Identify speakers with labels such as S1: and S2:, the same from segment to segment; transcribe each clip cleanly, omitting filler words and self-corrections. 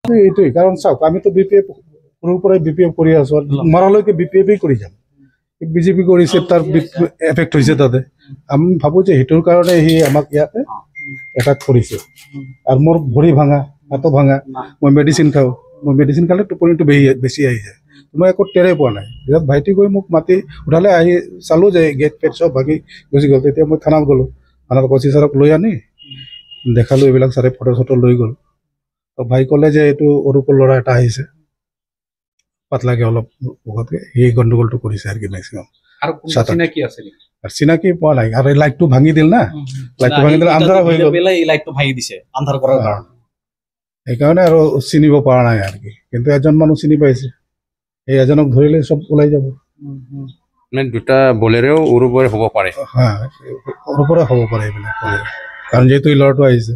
S1: এইটোৱেই কাৰণ চাওক আমিতো BPF সৰুৰ পৰাই BPF কৰি আছো মৰালৈকে BPF কৰি যাম বিজেপি কৰিছে তাৰ এফেক্ট হৈছে তাতে আমি ভাবো যে সেইটোৰ কাৰণে সি আমাক ইয়াতে এটাক কৰিছে আৰু মোৰ ভৰি ভাঙা হাতো ভাঙা মই মেডিচিন খাওঁ মই মেডিচিন খালে টোপনিটো বেছি আহি যায় মই একো টেৰে পোৱা নাই বিৰাট ভাইটি গৈ মোক মাতি উঠালে আহি চালো যে গেট পেট চব ভাগি গুচি গ'ল তেতিয়া মই থানাত গ'লো থানাত কচি ছাৰক লৈ আনি দেখালো এইবিলাক ছাৰে ফটো চটো লৈ গ'ল ভাই ক'লে যে এইটো অৰূপৰ ল'ৰা এটা আহিছে পাতলাকে অলপ সেই গণ্ডগোলটো কৰিছে আৰু কি মেক্সিমাম চিনাকি পোৱা নাই আৰু লাইটটো ভাঙি দিল না লাইটটো ভাঙি দিলে আন্ধাৰ হৈ গ'ল সেইকাৰণে আৰু চিনিব পৰা নাই আৰু কি কিন্তু এজন মানুহ চিনি পাইছে এই এজনক ধৰিলে চব ওলাই যাব
S2: মানে দুটা বলেৰেও অৰূপৰে হ'ব পাৰে
S1: অৰূপৰে হ'ব পাৰে এইবিলাক কাৰণ যিহেতু এই ল'ৰাটো আহিছে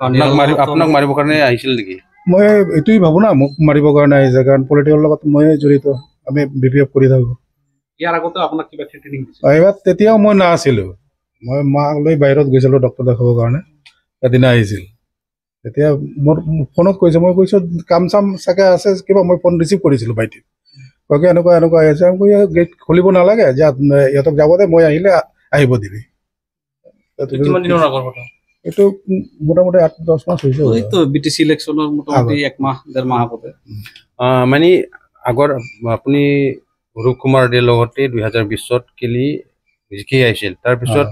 S2: আপোনাক মাৰিবৰ কাৰণে আহিছিল নেকি
S1: মই এইটোৱেই ভাবো না মোক মাৰিবৰ কাৰণে আহিছে কাৰণ পলিটিকেলৰ লগত মই জড়িত আমি BPF কৰি থাকো তেতিয়াও মই নাছিলো মই মাক লৈ বাহিৰত গৈছিলো ডক্টৰ দেখাবৰ কাৰণে এদিনা আহিছিল তেতিয়া মোৰ ফোনত কৈছে মই কৈছো কাম চাম চাগে আছে কিবা মই ফোন ৰিচিভ কৰিছিলো ভাইটিক কয় এনেকুৱা এনেকুৱা আহিছে আমি কৈ গেট খুলিব নালাগে যে ইহঁতক যাব দে মই আহিলে আহিব দিবি এইটো মোটামুটি 8-10 মাহ হৈছে
S3: BTC ইলেকশ্যনৰ মোটামুটি 1 মাহ 1.5 মাহ আগতে
S2: মানে আগৰ আপুনি অৰূপ কুমাৰ দেৰ লগতে 2020ত খেলি জিকি আহিছিল তাৰপিছত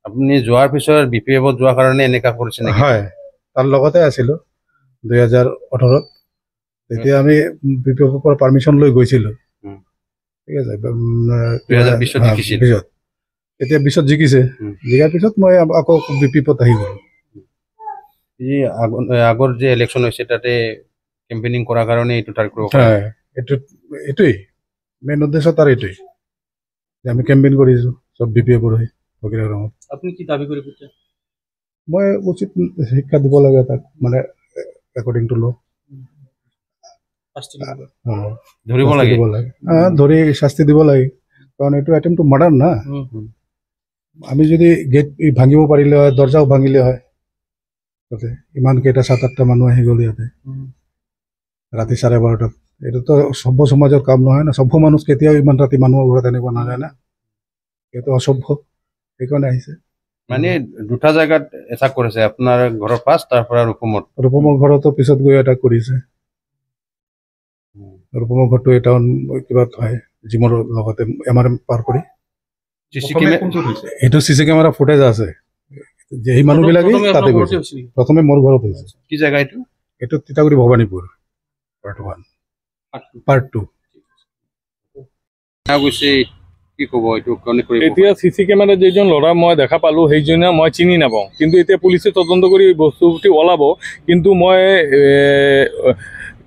S2: আপুনি যোৱাৰ পিছত BPF-ত যোৱাৰ কাৰণে এনেকা কৰিছে নেকি
S1: হয় তাৰ লগতে আছিলো 2018ত তেতিয়া আমি BPF-ৰ পৰা পাৰমিশ্যন লৈ গৈছিলো ঠিক আছে
S2: 2020ত জিকিছিল
S1: এতিয়া 20ত জিকিছে জিকাৰ পিছত মই আকৌ BPF-ত আহি গ'লো
S2: আগৰ যে ইলেকশ্যন হৈছে তাতে কেম্পেইনিং কৰাৰ কাৰণে এইটো টাৰ্গেট
S1: এইটোৱেই মেইন উদ্দেশ্য তাৰ এইটোৱেই যে আমি কেম্পেইন কৰিছো চব BPF-ৰ হৈ
S3: আপুনি কি দাবী কৰিব
S1: মই উচিত শিক্ষা দিব লাগে তাক মানে একৰ্ডিং টু ল
S2: ধৰিব লাগে
S1: ধৰি শাস্তি দিব লাগে কাৰণ এইটো এটেম্প টু মাৰ্ডাৰ না আমি যদি গেট ভাঙিব পাৰিলে হয় দৰ্জাও ভাঙিলে হয় তাতে ইমান কেইটা 7-8টা মানুহ আহি গ'ল ইয়াতে ৰাতি 12:30 এইটোতো সভ্য সমাজৰ কাম নহয় না সভ্য মানুহ কেতিয়াও ইমান ৰাতি মানুহৰ ঘৰত এনেকুৱা নাযায় না এইটো অসভ্য সেইকাৰণে আহিছে
S2: মানে দুটা জায়গাত এটাক কৰিছে আপোনাৰ ঘৰৰ পাছ তাৰ পৰা
S1: ৰূপমৰ ঘৰতো পিছত গৈ এটা কৰিছে ৰূপমৰ ঘৰটো এটা কিবা হয় জিমৰ লগতে MRM পাৰ কৰি এইটো CC কেমেৰা ফুটেজ আছে যে এই মানুহবিলাকে তাতে গৈছে প্ৰথমে মোৰ ঘৰত হৈছে
S2: কি জায়গা
S1: এইটো তিতাগুৰি ভৱানীপুৰ পাৰ্ট 2
S2: কি ক'ব এইটো
S4: এতিয়া CC কেমেৰাত যেজন ল'ৰা মই দেখা পালোঁ সেইজনে মই চিনি নাপাওঁ কিন্তু এতিয়া পুলিচে তদন্ত কৰি বস্তুটি ওলাব কিন্তু মই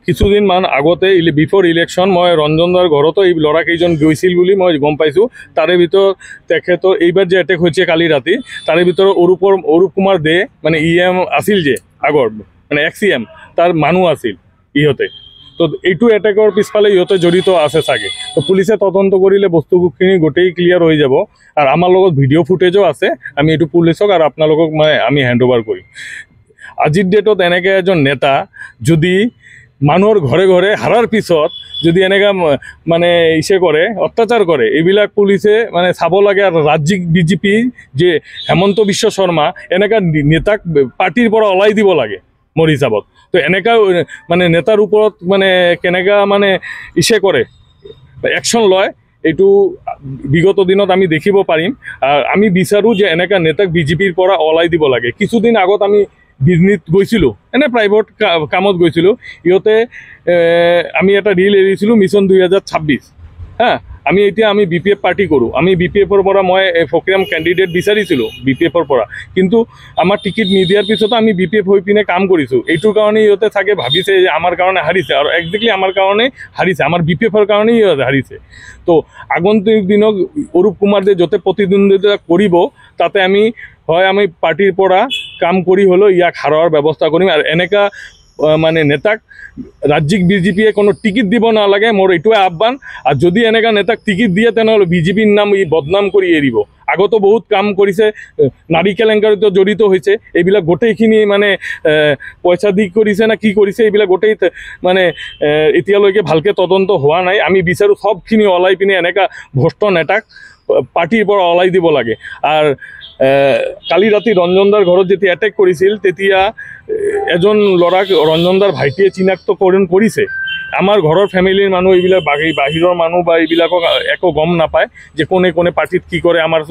S4: কিছুদিনমান আগতে বিফৰ ইলেকশ্যন মই ৰঞ্জনদাৰ ঘৰতো এই ল'ৰাকেইজন গৈছিল বুলি মই গম পাইছোঁ তাৰে ভিতৰত তেখেতৰ এইবাৰ যে এটেক হৈছে কালি ৰাতি তাৰে ভিতৰত অৰূপ কুমাৰ দে মানে EM আছিল যে আগৰ মানে XCM তাৰ মানুহ আছিল ইহঁতে তো এইটো এটেকৰ পিছফালে ইহঁতে জড়িত আছে চাগে তো পুলিচে তদন্ত কৰিলে বস্তুখিনি গোটেই ক্লিয়াৰ হৈ যাব আৰু আমাৰ লগত ভিডিঅ' ফুটেজো আছে আমি এইটো পুলিচক আৰু আপোনালোকক মানে আমি হেণ্ড অভাৰ কৰিম আজিৰ ডেটত এনেকৈ এজন নেতা যদি মানুহৰ ঘৰে ঘৰে হাৰাৰ পিছত যদি এনেকা মানে ইসে কৰে অত্যাচাৰ কৰে এইবিলাক পুলিচে মানে চাব লাগে আৰু ৰাজ্যিক BJP যে হেমন্ত বিশ্ব শৰ্মা এনেকা নেতাক পাৰ্টিৰ পৰা ওলাই দিব লাগে মোৰ হিচাপত তো এনেকা মানে নেতাৰ ওপৰত মানে কেনেকা মানে ইসে কৰে একশ্যন লয় এইটো বিগত দিনত আমি দেখিব পাৰিম আমি বিচাৰোঁ যে এনেকা নেতাক BJPৰ পৰা ওলাই দিব লাগে কিছুদিন আগত আমি বিজনেছ গৈছিলোঁ এনে প্ৰাইভেট কামত গৈছিলোঁ ইহঁতে আমি এটা ৰিল এৰিছিলোঁ মিছন 2026 আমি এতিয়া আমি BPF পাৰ্টি কৰোঁ আমি BPFৰ পৰা মই ফকীৰাম কেণ্ডিডেট বিচাৰিছিলোঁ BPFৰ পৰা কিন্তু আমাৰ টিকেট নিদিয়াৰ পিছতো আমি BPF হৈ পিনে কাম কৰিছোঁ এইটোৰ কাৰণে ইহঁতে চাগে ভাবিছে যে আমাৰ কাৰণে হাৰিছে আৰু একজেক্টলি আমাৰ কাৰণে হাৰিছে আমাৰ BPFৰ কাৰণেই ইহঁতে হাৰিছে তো আগন্তুক দিনক অৰূপ কুমাৰ যে য'তে প্ৰতিদ্বন্দ্বিতা কৰিব তাতে আমি হয় আমি পাৰ্টিৰ পৰা কাম কৰি হ'লেও ইয়াক হাৰোৱাৰ ব্যৱস্থা কৰিম আৰু এনেকা মানে নেতাক ৰাজ্যিক বিজেপিয়ে কোনো টিকিট দিব নালাগে, মোৰ এইটোৱে আহ্বান। আৰু যদি এনেকুৱা নেতাক টিকিট দিয়ে তেনেহ'লে বিজেপিৰ নাম ই বদনাম কৰি এৰিব। আগতো বহুত কাম কৰিছে, নাৰী কেলেংকাৰীতো জড়িত হৈছে, এইবিলাক গোটেইখিনি মানে পইচা দি কৰিছে না কি কৰিছে, এইবিলাক গোটেই মানে এতিয়ালৈকে ভালকৈ তদন্ত হোৱা নাই। আমি বিচাৰোঁ সবখিনি ওলাই পিনে এনেকুৱা ভ্ৰষ্ট নেতাক পাৰ্টিৰ পৰা ওলাই দিব লাগে। আৰু কালি ৰাতি ৰঞ্জনদাৰ ঘৰত যেতিয়া এটেক কৰিছিল তেতিয়া এজন ল'ৰাক ৰঞ্জনদাৰ ভাইটিয়ে চিনাক্তকৰণ কৰিছে। আমাৰ ঘৰৰ ফেমিলিৰ মানুহ এইবিলাক বাহিৰৰ মানুহ বা এইবিলাকক একো গম নাপায় যে কোনে কোনে পাৰ্টিত কি কৰে, আমাৰ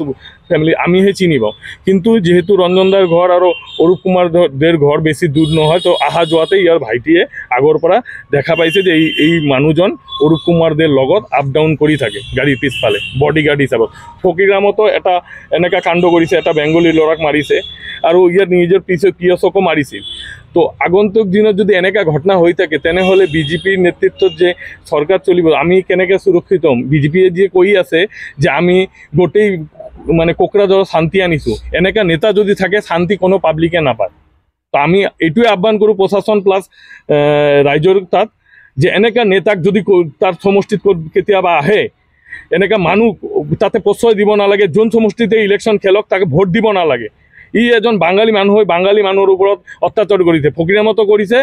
S4: ফেমিলি আমিহে চিনি পাওঁ। কিন্তু যিহেতু ৰঞ্জনদাৰ ঘৰ আৰু অৰূপ কুমাৰ দেৰ ঘৰ বেছি দূৰ নহয়, তো অহা যোৱাতে ইয়াৰ ভাইটিয়ে আগৰ পৰা দেখা পাইছে যে এই মানুহজন অৰূপ কুমাৰ দেৰ লগত আপ ডাউন কৰি থাকে গাড়ীৰ পিছফালে বডি গাৰ্ড হিচাপত। ফকীৰামতো এটা এনেকুৱা কাণ্ড কৰিছে, এটা বেংগলী ল'ৰাক মাৰিছে আৰু ইয়াৰ নিজৰ পিয়চকো মাৰিছিল। তো আগন্তুক দিনত যদি এনেকুৱা ঘটনা হৈ থাকে তেনেহ'লে বিজেপিৰ নেতৃত্বত যে চৰকাৰ চলিব, আমি কেনেকৈ সুৰক্ষিত হ'ম? বিজেপিয়ে যে কৈ আছে যে আমি গোটেই মানে কোকৰাঝাৰৰ শান্তি আনিছোঁ, এনেকুৱা নেতা যদি থাকে শান্তি কোনো পাব্লিকে নাপায়। তো আমি এইটোৱে আহ্বান কৰোঁ প্ৰশাসন প্লাছ ৰাইজৰ তাত যে এনেকুৱা নেতাক যদি তাৰ সমষ্টিত কেতিয়াবা আহে, এনেকুৱা মানুহ তাতে প্ৰশ্ৰয় দিব নালাগে। যোন সমষ্টিতে ইলেকশ্যন খেলক তাকে ভোট দিব নালাগে। ই এজন বাঙালী মানুহ হৈ বাঙালী মানুহৰ ওপৰত অত্যাচাৰ কৰিছে, ফকীৰামতো কৰিছে,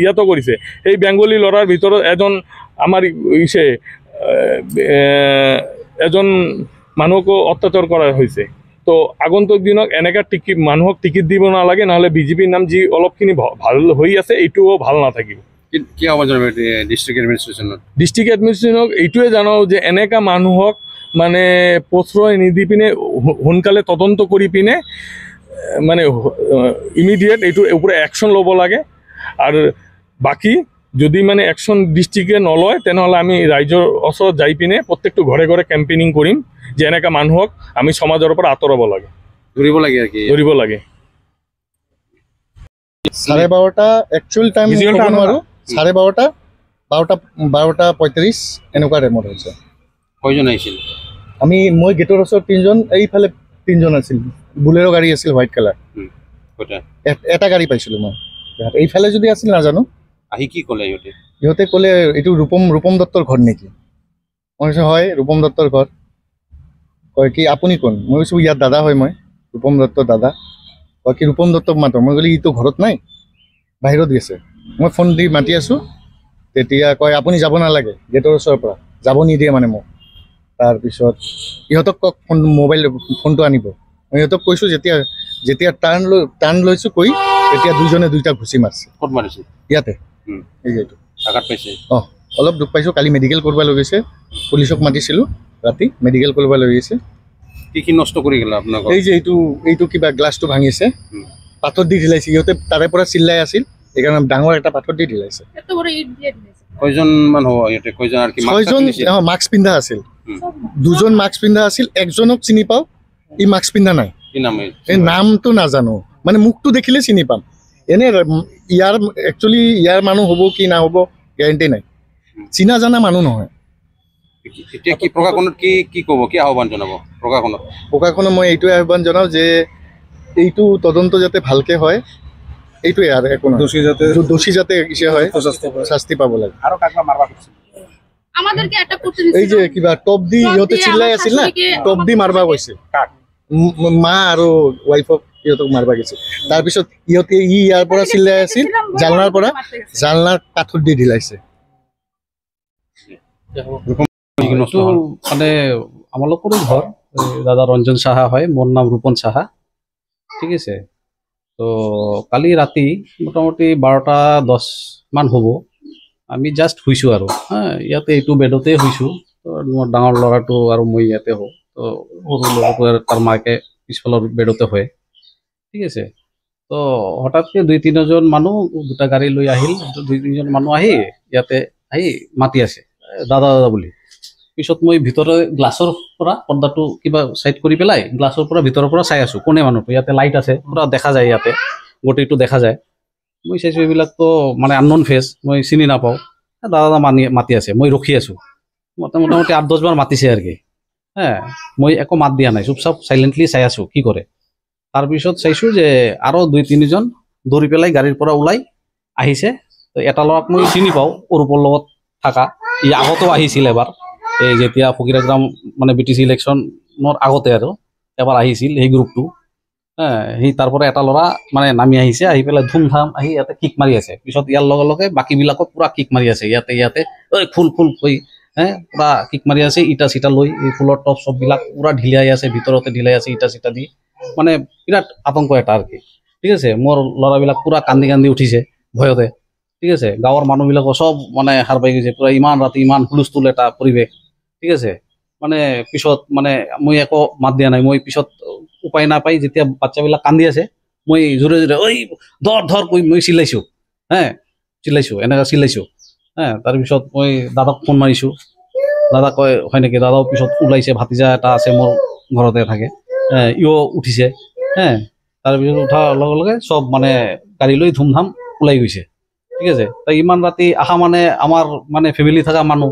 S4: ইয়াতো কৰিছে। সেই বেংগলী ল'ৰাৰ ভিতৰত এজন আমাৰ এজন মানুহকো অত্যাচাৰ কৰা হৈছে। তো আগন্তুক দিনত এনেকুৱা মানুহক টিকিট দিব নালাগে, নহ'লে বিজেপিৰ নাম যি অলপখিনি ভাল হৈ আছে এইটোও ভাল নাথাকিব।
S2: কি আহ্বান জনাব ডিষ্ট্ৰিক্ট এডমিনিষ্ট্ৰেশ্যনত?
S4: ডিষ্ট্ৰিক্ট এডমিনিষ্ট্ৰেশ্যনক এইটোৱে জনাওঁ যে এনেকুৱা মানুহক মানে প্ৰশ্ৰয় নিদি পিনে সোনকালে তদন্ত কৰি পিনে মানে ইমিডিয়েট এইটোৰ ওপৰত একশ্যন ল'ব লাগে। আৰু বাকী যদি মানে একশ্যন ডিষ্ট্ৰিক্টে নলয় তেনেহ'লে আমি ৰাইজৰ ওচৰত যাই পিনে প্ৰত্যেকটো ঘৰে ঘৰে কেম্পেইনিং কৰিম যে এনেকুৱা মানুহক আমি সমাজৰ পৰা আঁতৰাব লাগে,
S2: ধৰিব লাগে আৰু কি
S4: ধৰিব লাগে।
S5: 12:30 একচুৱেল টাইম ক'ব নোৱাৰো, 12:30 12:35 এনেকুৱা টাইমত হৈছে।
S2: কয়জন আহিছিল?
S5: মই গেটৰ ওচৰত 3জন, এইফালে 3জন আছিল। বুলেৰো গাড়ী আছিল হোৱাইট কালাৰ, এটা গাড়ী পাইছিলোঁ মই। এইফালে যদি আছিল নাজানো।
S2: আহি কি ক'লে
S5: সিহঁতে ক'লে এইটো ৰূপম দত্তৰ ঘৰ নেকি? মই কৈছোঁ হয় ৰূপম দত্তৰ ঘৰ। কয় কি আপুনি কোন? মই কৈছোঁ ইয়াৰ দাদা হয়, মই ৰূপম দত্তৰ দাদা। কয় কি ৰূপম দত্তক মাতো? মই ক'লো ইটো ঘৰত নাই, বাহিৰত গৈছে। মই ফোন দি মাতি আছোঁ, তেতিয়া কয় আপুনি যাব নালাগে, গেটৰ ওচৰৰ পৰা যাব নিদিয়ে মানে মোক। তাৰপিছত কওক ফোনটো আনিব। মই সিহঁতক কৈছোঁ, যেতিয়া টাৰ্ণ লৈছোঁ কৈ তেতিয়া দুইজনে দুইটা ঘুচি মাৰিছে।
S2: ক'ত মাৰিছে?
S5: ইয়াতে, এইটো
S2: আঘাত পাইছে?
S5: অলপ দুখ পাইছোঁ। কালি মেডিকেল কৰিব লৈ গৈছে, পুলিচক মাতিছিলোঁ ৰাতি, মেডিকেল কৰিব লৈ গৈছে।
S2: কি নষ্ট কৰি গ'ল আপোনাক?
S5: এই যে এইটো কিবা গ্লাছটো ভাঙিছে, পাথৰ দি ঢিলাইছে। সিহঁতে তাৰে পৰা চিল্লাই আছিল, সেইকাৰণে ডাঙৰ এটা পাথৰ দি ঢিলাইছে।
S2: কয়জন মান হ'ব ইহঁতে? কয়জন? আৰু কি
S5: 6জন মাস্ক পিন্ধা আছিল, 2জন মাস্ক পিন্ধা আছিল, একজনক চিনি পাওঁ, ই মাস্ক পিন্ধা নাই।
S2: কি নাম?
S5: এই নামটো নাজানো, মানে মুখটো দেখিলে চিনি পাম। এনে একচুৱেলি ইয়াৰ মানুহ হ'ব কি নহ'ব গেৰেণ্টি নাই, চিনা জানা মানুহ নহয়।
S2: এতিয়া কি প্ৰশাসনত কি ক'ব, কি আহ্বান জনাব প্ৰশাসনক?
S5: মই এইটোৱে আহ্বান জনাওঁ যে এইটো তদন্ত যাতে ভালকৈ হয়, এইটোৱে আৰু একো নহয়। দোষী যাতে হয় শাস্তি পাব লাগে। এই যে কিবা টপ দি ইহঁতে চিল্লাই আছিল না, টপ দি মাৰবা গৈছে মা আৰু ৱাইফক, সিহঁতক মাৰবা গৈছে। তাৰপিছত ইয়াৰ পৰা চিল্লাই আছিল, জালনাৰ পাথৰ দি ঢিলাইছে।
S3: মানে আমালোকৰো ঘৰ, দাদা ৰঞ্জন সাহা হয়, মোৰ নাম ৰূপন সাহা। ঠিক আছে। তো কালি ৰাতি মোটামুটি 12:10 মান হ'ব, আমি জাষ্ট শুইছোঁ আৰু ইয়াতে এইটো বেডতে শুইছোঁ। তো মোৰ ডাঙৰ ল'ৰাটো আৰু মই ইয়াতে হওঁ, তো সৰু ল'ৰাটো তাৰ মাকে পিছফালৰ বেডতে হয়। ঠিক আছে। তো হঠাৎকৈ 2-3জন মানুহ দুটা গাড়ী লৈ আহিল, 2-3জন মানুহ আহি ইয়াতে মাতি আছে দাদা বুলি। পিছত মই ভিতৰে গ্লাছৰ পৰা পৰ্দাটো কিবা চাইড কৰি পেলাই গ্লাছৰ পৰা ভিতৰৰ পৰা চাই আছোঁ কোনে মানুহটো। ইয়াতে লাইট আছে, পুৰা দেখা যায়, ইয়াতে গোটেইটো দেখা যায়। মই চাইছোঁ এইবিলাকতো মানে আনন'ন ফেচ, মই চিনি নাপাওঁ। দাদা মাতি আছে, মই ৰখি আছোঁ। মোটামুটি 8-10 বাৰ মাতিছে আৰু কি। মই একো মাত দিয়া নাই, চুপচাপ চাইলেণ্টলি চাই আছোঁ কি কৰে। তাৰপিছত চাইছোঁ যে আৰু 2-3জন দৌৰি পেলাই গাড়ীৰ পৰা ওলাই আহিছে। তো এটা ল'ৰাক মই চিনি পাওঁ অৰূপৰ লগত থকা, ই আগতেও আহিছিল এবাৰ, এই যেতিয়া ফকিৰাগ্ৰাম মানে BTC ইলেকশ্যনৰ আগতে আৰু এবাৰ আহিছিল সেই গ্ৰুপটো। সি তাৰ পৰা এটা ল'ৰা মানে নামি আহিছে, আহি পেলাই ধুমধাম আহি ইয়াতে কিক মাৰি আছে। পিছত ইয়াৰ লগে লগে বাকীবিলাকক পুৰা কিক মাৰি আছে, ইয়াতে ঐ ফুল কৈ পুৰা কিক মাৰি আছে, ইটা চিটা লৈ এই ফুলৰ টপ চপবিলাক পুৰা ঢিলাই আছে, ভিতৰতে ঢিলাই আছে ইটা চিটা দি, মানে বিৰাট আতংক এটা আৰু কি। ঠিক আছে, মোৰ ল'ৰাবিলাক পুৰা কান্দি উঠিছে ভয়তে। ঠিক আছে, গাঁৱৰ মানুহবিলাকো চব মানে সাৰ পাই গৈছে, পুৰা ইমান ৰাতি ইমান হুলস্থুল এটা পৰিৱেশ। ঠিক আছে, মানে পিছত মানে মই একো মাত দিয়া নাই। মই পিছত উপায় নাপাই যেতিয়া বাচ্চাবিলাক কান্দি আছে, মই জোৰে ঐ ধৰ কৈ মই চিলাইছোঁ, এনেকৈ চিলাইছোঁ। তাৰপিছত মই দাদাক ফোন মাৰিছোঁ, দাদা কয় হয় নেকি, দাদাও পিছত ওলাইছে, ভাতিজা এটা আছে মোৰ ঘৰতে থাকে, ইও উঠিছে। তাৰপিছত উঠাৰ লগে লগে চব মানে গাড়ী লৈ ধুমধাম ওলাই গৈছে। ঠিক আছে, তাই ইমান ৰাতি আহা মানে আমাৰ মানে ফেমিলি থকা মানুহ,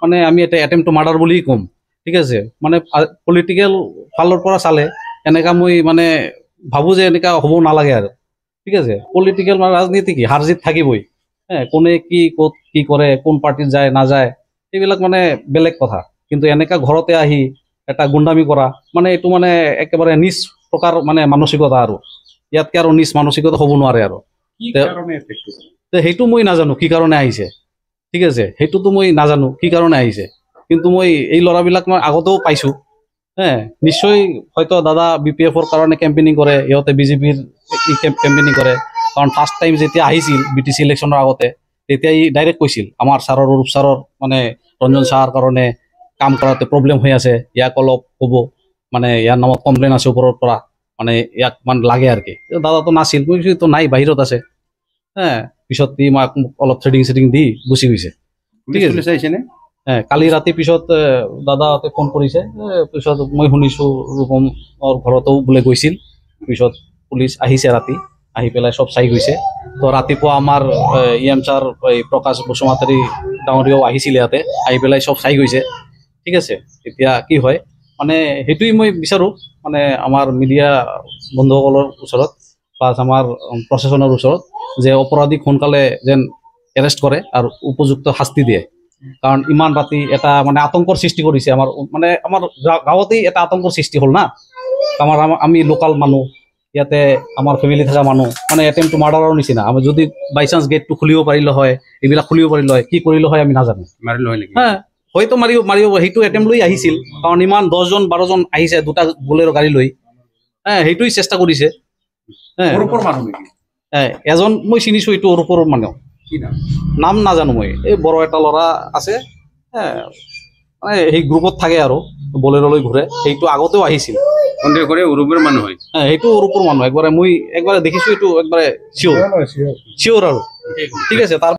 S3: মানে আমি এটা এটেম্প টু মাৰ্ডাৰ বুলি ক'ম। ঠিক আছে, মানে পলিটিকেল ফালৰ পৰা চালে এনেকা মই মানে ভাবোঁ যে এনেকা হ'ব নালাগে আৰু। ঠিক আছে, পলিটিকেল মানে ৰাজনীতি কি হাৰ জিত থাকিবই। কোনে কি ক'ত কি কৰে, কোন পাৰ্টিত যায় নাযায়, এইবিলাক মানে বেলেগ কথা। কিন্তু এনেকা ঘৰতে আহি এটা গুণ্ডামি কৰা, মানে এইটো মানে একেবাৰে নিজ প্ৰকাৰ মানে মানসিকতা, আৰু ইয়াতকে আৰু নিজ মানসিকতা হ'ব নোৱাৰে আৰু। সেইটো মই নাজানো কি কাৰণে আহিছে। ঠিক আছে, সেইটোতো মই নাজানো কি কাৰণে আহিছে, কিন্তু মই এই ল'ৰাবিলাক মই আগতেও পাইছোঁ। নিশ্চয় হয়তো দাদা BPF-ৰ কাৰণে কেম্পেইনিং কৰে, ইহঁতে BJP-ৰ কেম্পেইনিং কৰে। কাৰণ ফাৰ্ষ্ট টাইম যেতিয়া আহিছিল BTC ইলেকশ্যনৰ আগতে, তেতিয়া ই ডাইৰেক্ট কৈছিল আমাৰ ছাৰৰ অৰূপ ছাৰৰ মানে ৰঞ্জন ছাৰৰ কাৰণে কাম কৰাতে প্ৰব্লেম হৈ আছে, ইয়াক অলপ হ'ব, মানে ইয়াৰ নামত কমপ্লেইন আছে ওপৰৰ পৰা, মানে ইয়াক মানে লাগে আৰু কি। দাদাটো নাছিল, মই কৈছোঁ তো নাই, বাহিৰত আছে। পিছত ই মোক অলপ থ্ৰেডিং দি গুচি গৈছে। ঠিক আছে, কালি ৰাতি পিছত দাদাহঁতে ফোন কৰিছে, পিছত মই শুনিছোঁ ৰূপমৰ ঘৰতো বোলে গৈছিল। পিছত পুলিচ আহিছে ৰাতি, আহি পেলাই চব চাই গৈছে। তো ৰাতিপুৱা আমাৰ EM ছাৰ প্ৰকাশ বসুমতাৰী ডাঙৰীয়াও আহিছিল ইয়াতে, আহি পেলাই চব চাই গৈছে। ঠিক আছে, এতিয়া কি হয় মানে সেইটোৱেই মই বিচাৰোঁ, মানে আমাৰ মিডিয়া বন্ধুসকলৰ ওচৰত প্লাছ আমাৰ প্ৰশাসনৰ ওচৰত, যে অপৰাধীক সোনকালে যেন এৰেষ্ট কৰে আৰু উপযুক্ত শাস্তি দিয়ে। কাৰণ ইমান ৰাতি এটা মানে আতংকৰ সৃষ্টি কৰিছে, আমাৰ গাঁৱতেই এটা আতংকৰ সৃষ্টি হ'ল না। আমি লোকাল মানুহ, ইয়াতে আমাৰ ফেমিলি থকা মানুহ, মানে এটেম্প টু মাৰ্ডাৰৰ নিচিনা। আমি যদি বাই চান্স গেটটো খুলিব পাৰিলোঁ হয়, এইবিলাক খুলিব পাৰিলোঁ হয়, কি কৰিলোঁ হয় আমি নাজানো।
S2: মাৰিলো হয় নেকি?
S3: হয়তো মাৰিব সেইটো এটেম্প লৈ আহিছিল, কাৰণ ইমান 10জন 12জন আহিছে দুটা বলেৰ গাড়ী লৈ। সেইটোৱেই চেষ্টা কৰিছে। এজন মই চিনিছোঁ, এইটো অৰূপৰ মানুহ, নাম নাজানো মই। এই বড় এটা ল'ৰা আছে, মানে সেই গ্ৰুপত থাকে আৰু বলেৰলৈ ঘূৰে, সেইটো আগতেও আহিছিল।
S2: সন্দেহ কৰে অৰূপৰ মানুহ হয়।
S3: সেইটো অৰূপৰ মানুহ, একবাৰে দেখিছোঁ, এইটো একবাৰে চিয়'ৰ আৰু। ঠিক আছে, তাৰ